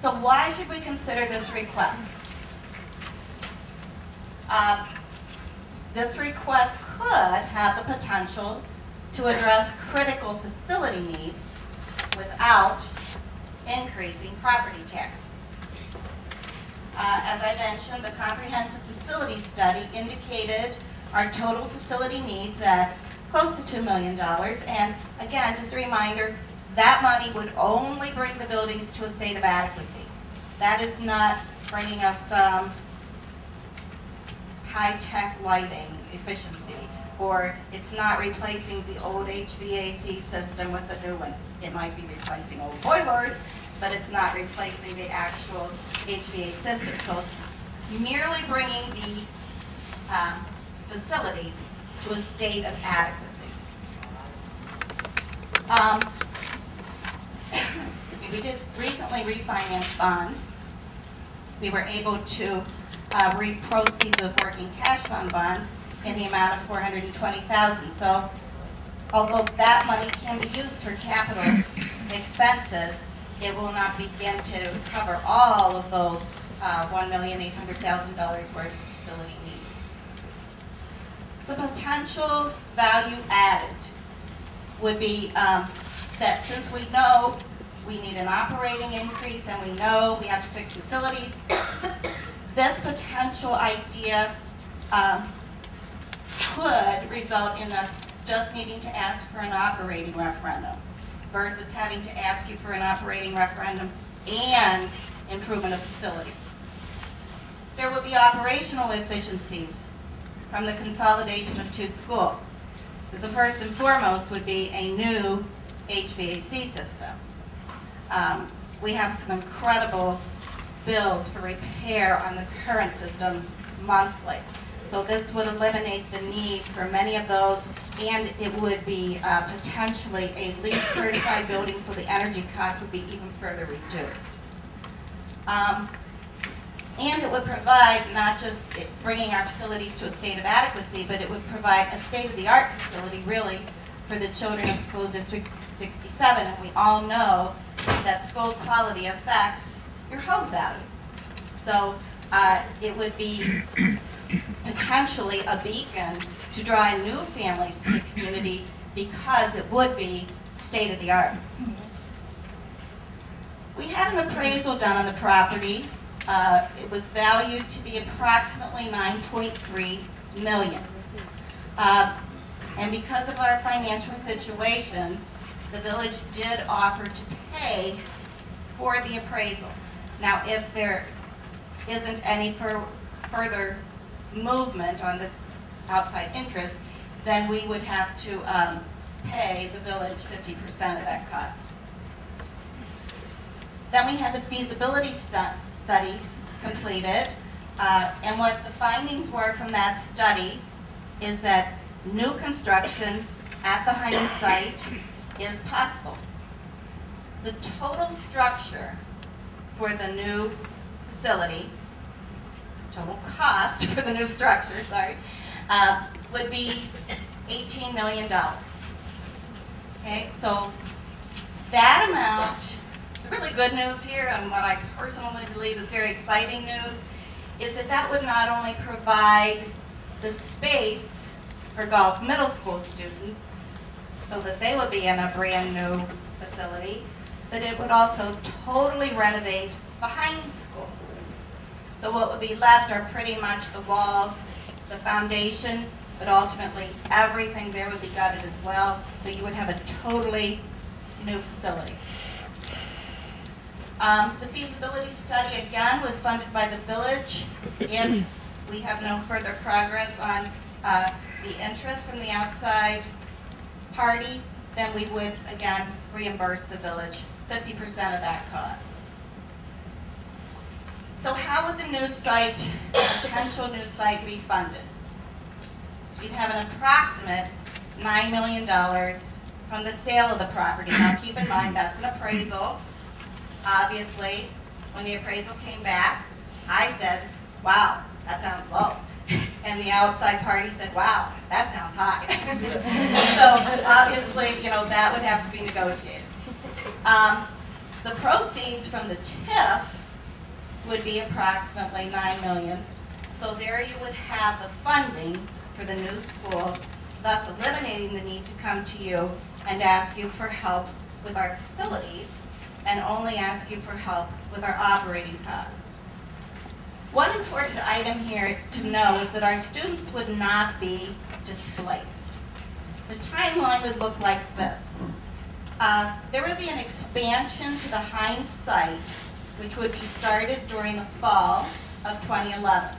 So why should we consider this request? This request could have the potential to address critical facility needs without increasing property taxes. As I mentioned, the comprehensive facility study indicated our total facility needs at close to $2 million. And again, just a reminder, that money would only bring the buildings to a state of adequacy. That is not bringing us high-tech lighting efficiency, or it's not replacing the old HVAC system with the new one. It might be replacing old boilers, but it's not replacing the actual HVAC system. So it's merely bringing the facilities to a state of adequacy. Excuse me, we did recently refinance bonds. We were able to reap proceeds of working cash fund bonds in the amount of $420,000. So although that money can be used for capital expenses, it will not begin to cover all of those $1,800,000 worth of facility needs. So potential value added would be that since we know we need an operating increase and we know we have to fix facilities, this potential idea could result in us just needing to ask for an operating referendum versus having to ask you for an operating referendum and improvement of facilities. There would be operational efficiencies from the consolidation of 2 schools. The first and foremost would be a new HVAC system. We have some incredible bills for repair on the current system monthly. So this would eliminate the need for many of those, and it would be potentially a LEED certified building, so the energy cost would be even further reduced. And it would provide not just bringing our facilities to a state of adequacy, but it would provide a state-of-the-art facility really for the children of School District 67. And we all know that school quality affects your home value. So it would be potentially a beacon to draw in new families to the community because it would be state-of-the-art. We had an appraisal done on the property. It was valued to be approximately $9.3 million. And because of our financial situation, the village did offer to pay for the appraisal. Now, if there isn't any further movement on this outside interest, then we would have to pay the village 50% of that cost. Then we had the feasibility study completed, and what the findings were from that study is that new construction at the Hynes site is possible. The total structure for the new facility, total cost for the new structure, sorry, would be $18 million. Okay, so that amount, the really good news here, and what I personally believe is very exciting news, is that that would not only provide the space for Gulf Middle School students, so that they would be in a brand new facility, but it would also totally renovate the Hynes School. So what would be left are pretty much the walls, the foundation, but ultimately everything there would be gutted as well, so you would have a totally new facility. The feasibility study, again, was funded by the village. If we have no further progress on the interest from the outside party, then we would, again, reimburse the village 50% of that cost. So how would the new site, potential new site, be funded? You'd have an approximate $9 million from the sale of the property. Now keep in mind, that's an appraisal. Obviously, when the appraisal came back, I said, wow, that sounds low. And the outside party said, wow, that sounds high. So obviously, you know, that would have to be negotiated. The proceeds from the TIF would be approximately $9 million. So there you would have the funding for the new school, thus eliminating the need to come to you and ask you for help with our facilities and only ask you for help with our operating costs. One important item here to know is that our students would not be displaced. The timeline would look like this. There would be an expansion to the Hynes site, which would be started during the fall of 2011.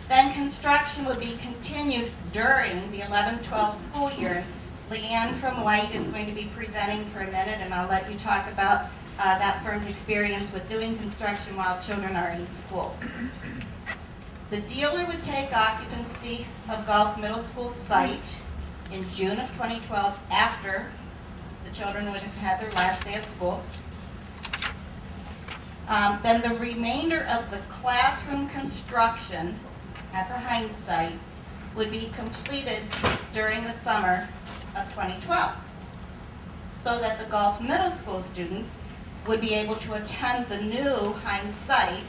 Then construction would be continued during the 11-12 school year. Leanne from White is going to be presenting for a minute, and I'll let you talk about that firm's experience with doing construction while children are in school. The dealer would take occupancy of Gulf Middle School site in June of 2012 after the children would have had their last day of school. Then the remainder of the classroom construction at the Hynes site would be completed during the summer of 2012, so that the Gulf Middle School students would be able to attend the new Hynes site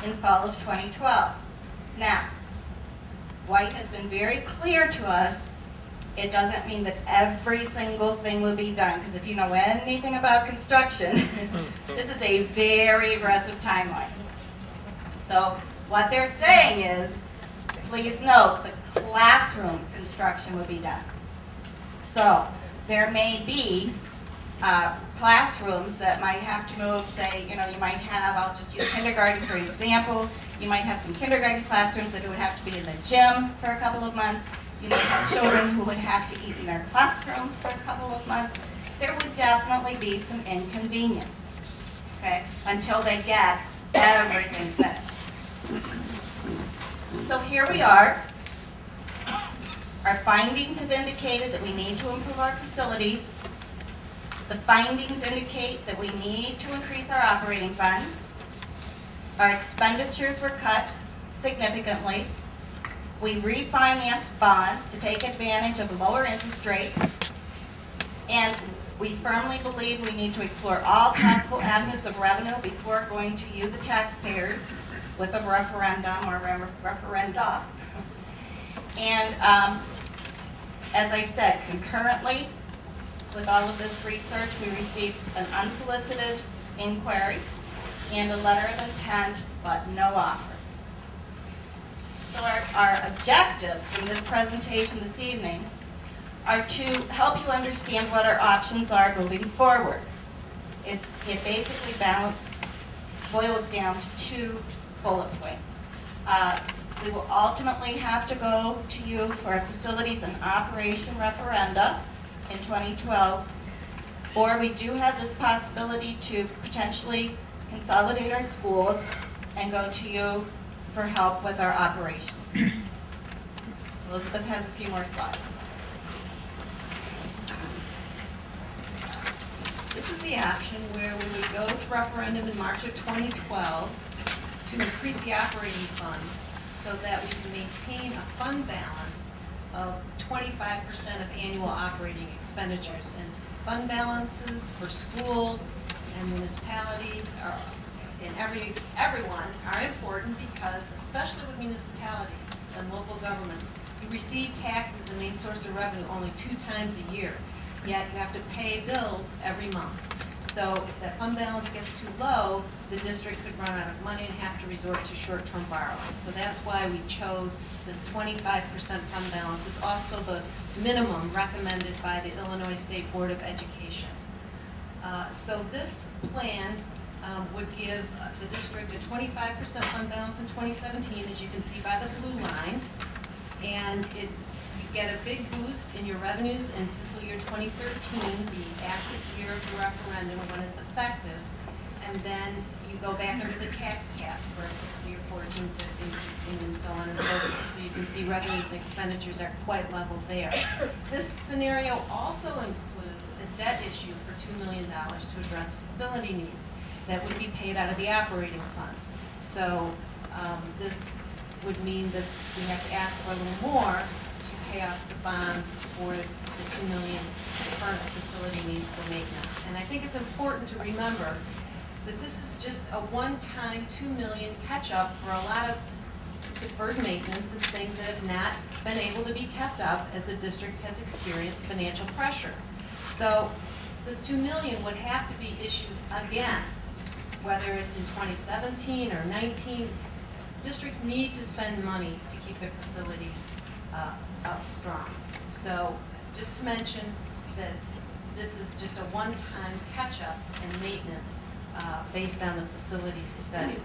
in fall of 2012. Now, White has been very clear to us, it doesn't mean that every single thing will be done, because if you know anything about construction, this is a very aggressive timeline. So what they're saying is, please note, the classroom construction will be done. So there may be classrooms that might have to move, say, you might have, I'll just use kindergarten for example, you might have some kindergarten classrooms that would have to be in the gym for a couple of months. You might have children who would have to eat in their classrooms for a couple of months. There would definitely be some inconvenience, okay, until they get everything finished. So here we are. Our findings have indicated that we need to improve our facilities. The findings indicate that we need to increase our operating funds. Our expenditures were cut significantly. We refinanced bonds to take advantage of lower interest rates. And we firmly believe we need to explore all possible avenues of revenue before going to you, the taxpayers, with a referendum or referenda. And as I said, concurrently with all of this research, we received an unsolicited inquiry and a letter of intent, but no offer. So our objectives from this presentation this evening are to help you understand what our options are moving forward. It basically boils down to 2 bullet points. We will ultimately have to go to you for a facilities and operation referenda in 2012, or we do have this possibility to potentially consolidate our schools and go to you for help with our operation. Elizabeth has a few more slides. This is the option where we would go to referendum in March of 2012 to increase the operating funds so that we can maintain a fund balance of 25% of annual operating expenditures. And fund balances for schools and municipalities and everyone are important because, especially with municipalities and local governments, you receive taxes, the main source of revenue, only 2 times a year. Yet you have to pay bills every month. So if that fund balance gets too low, the district could run out of money and have to resort to short-term borrowing. So that's why we chose this 25% fund balance. It's also the minimum recommended by the Illinois State Board of Education. So this plan would give the district a 25% fund balance in 2017, as you can see by the blue line, and you get a big boost in your revenues in fiscal year 2013, the active year of the referendum when it's effective, and then you go back under the tax cap for fiscal year 14, 15, 16, and so on and so forth. So you can see revenues and expenditures are quite level there. This scenario also includes a debt issue for $2 million to address facility needs that would be paid out of the operating funds. So this would mean that we have to ask for a little more to pay off the bonds for the $2 million current facility needs for maintenance. And I think it's important to remember that this is just a one-time $2 million catch-up for a lot of deferred maintenance and things that have not been able to be kept up as the district has experienced financial pressure. So this $2 million would have to be issued again, whether it's in 2017 or 19. Districts need to spend money to keep their facilities up strong. So just to mention that this is just a one-time catch-up and maintenance based on the facility study.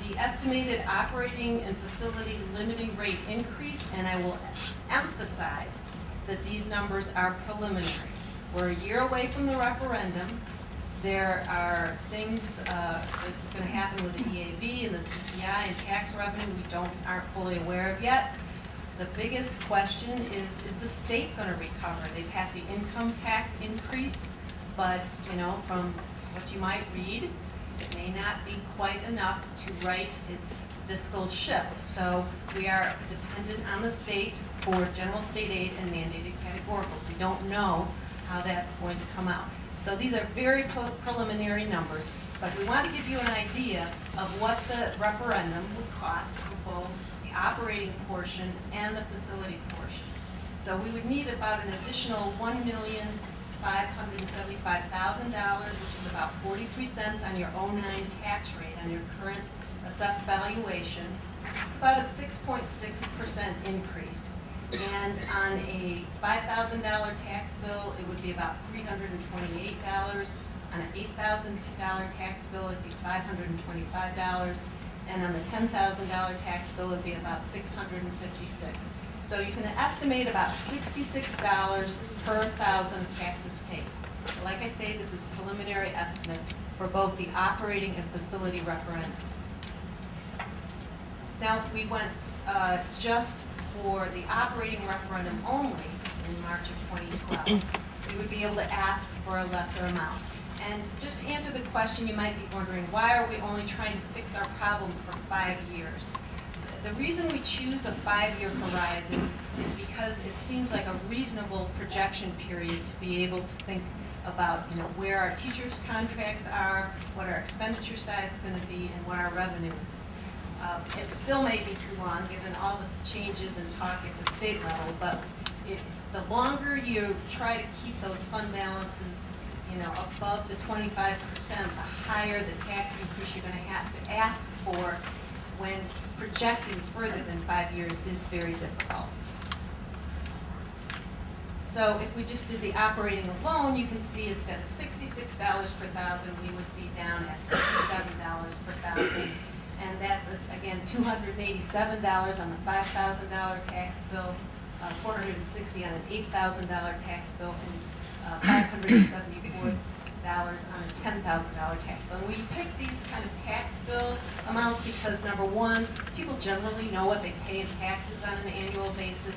The estimated operating and facility limiting rate increase, and I will emphasize that these numbers are preliminary. We're a year away from the referendum. There are things that's going to happen with the EAV and the CPI and tax revenue we aren't fully aware of yet. The biggest question is the state going to recover? They passed the income tax increase, but from what you might read, it may not be quite enough to right its fiscal ship. So we are dependent on the state for general state aid and mandated categoricals. We don't know how that's going to come out. So these are very preliminary numbers, but we want to give you an idea of what the referendum would cost for both the operating portion and the facility portion. So we would need about an additional $1,575,000, which is about 43 cents on your 09 tax rate on your current assessed valuation. It's about a 6.6% increase. And on a $5,000 tax bill, it would be about $328. On an $8,000 tax bill, it'd be $525. And on the $10,000 tax bill, it'd be about $656. So you can estimate about $66 per thousand of taxes paid. But like I say, this is preliminary estimate for both the operating and facility referendum. Now, if we went just for the operating referendum only in March of 2012, we would be able to ask for a lesser amount. And just to answer the question, you might be wondering, why are we only trying to fix our problem for 5 years? The reason we choose a 5-year horizon is because it seems like a reasonable projection period to be able to think about where our teachers' contracts are, what our expenditure side is going to be, and what our revenue is. It still may be too long given all the changes and talk at the state level, but the longer you try to keep those fund balances above the 25%, the higher the tax increase you're going to have to ask for when projecting further than 5 years is very difficult. So if we just did the operating alone, you can see instead of $66 per thousand, we would be down at $57 per thousand. And that's, again, $287 on the $5,000 tax bill, $460 on an $8,000 tax bill, and $574 on a $10,000 tax bill. And we pick these kind of tax bill amounts because, number one, people generally know what they pay in taxes on an annual basis.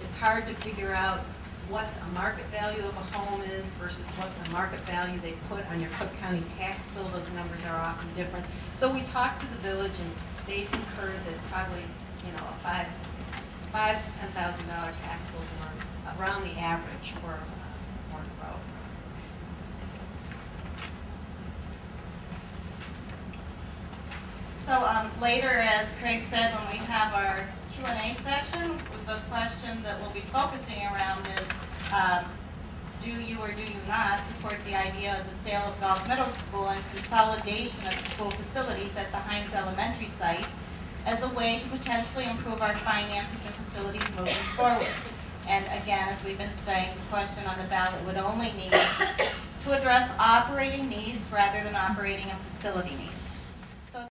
It's hard to figure out what a market value of a home is versus what the market value they put on your Cook County tax bill. Those numbers are often different. So we talked to the village, and they concurred that probably, a $5,000 to $10,000 tax bills are around the average for Warren Grove. So later, as Craig said, when we have our Q&A session, the question that we'll be focusing around is, do you or do you not support the idea of the sale of Gulf Middle School and consolidation of school facilities at the Hynes Elementary site as a way to potentially improve our finances and facilities moving forward? And again, as we've been saying, the question on the ballot would only need to address operating needs rather than operating and facility needs.